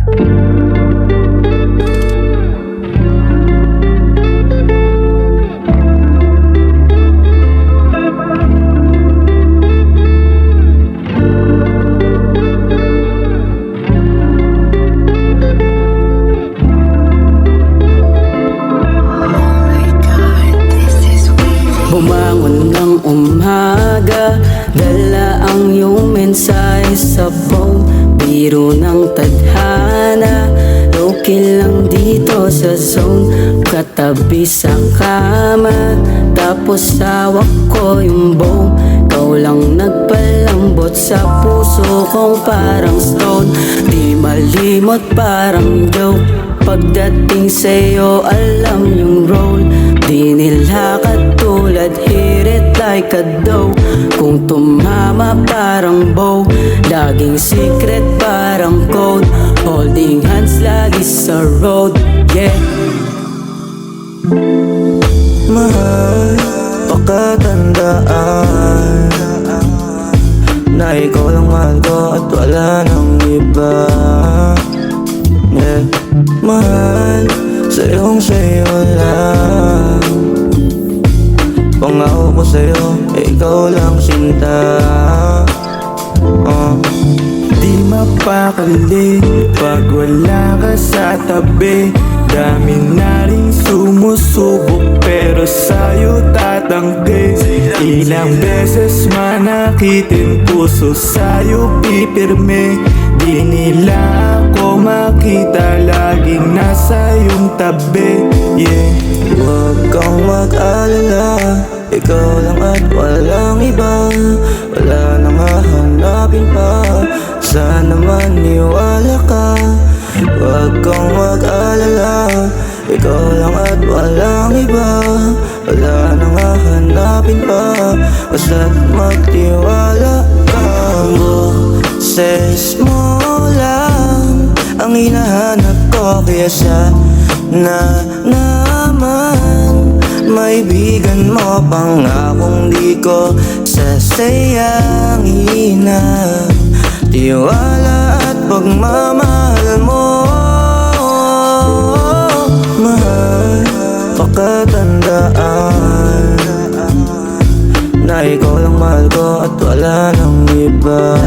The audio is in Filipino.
Bumangon ng umaga, dala ang iyong mensahe sa phone. Biro ng tadhana, low-key lang dito sa zone. Katabi sa kama, tapos hawak ko yung bow. Ikaw lang nagpalambot sa puso kong parang stone. Di malimot parang joke, pagdating sa'yo alam yung role. Di nila katulad, hit it like a dough. Kung tumama parang bow, laging secret parang code. Holding hands lagi sa road, yeah. Mahal, pakatandaan na ikaw lang mahal ko at wala nang iba, yeah. Mahal, sa'yo lang. Pangako ko sa'yo, ikaw lang sinta. Di mapakali pag wala ka sa tabi. Dami na rin sumusubok pero sa'yo tatanggi. Ilang beses manakitin puso sa'yo pipirme. Di nila ako makita, laging nasa iyong tabi, yeah. Huwag kang mag-alala, ikaw lang at walang iba. Wala nang hahanapin pa, sana maniwala ka. Huwag kang mag-alala, ikaw lang at walang iba. Wala nang hahanapin pa, basta't magtiwala ka. Boses mo lang ang hinahanap ko, kaya sana naman maibigan mo. Pangakong di ko sasayangin na tiwala at pagmamahal mo. Mahal, pakatandaan na ikaw lang mahal ko at wala nang iba.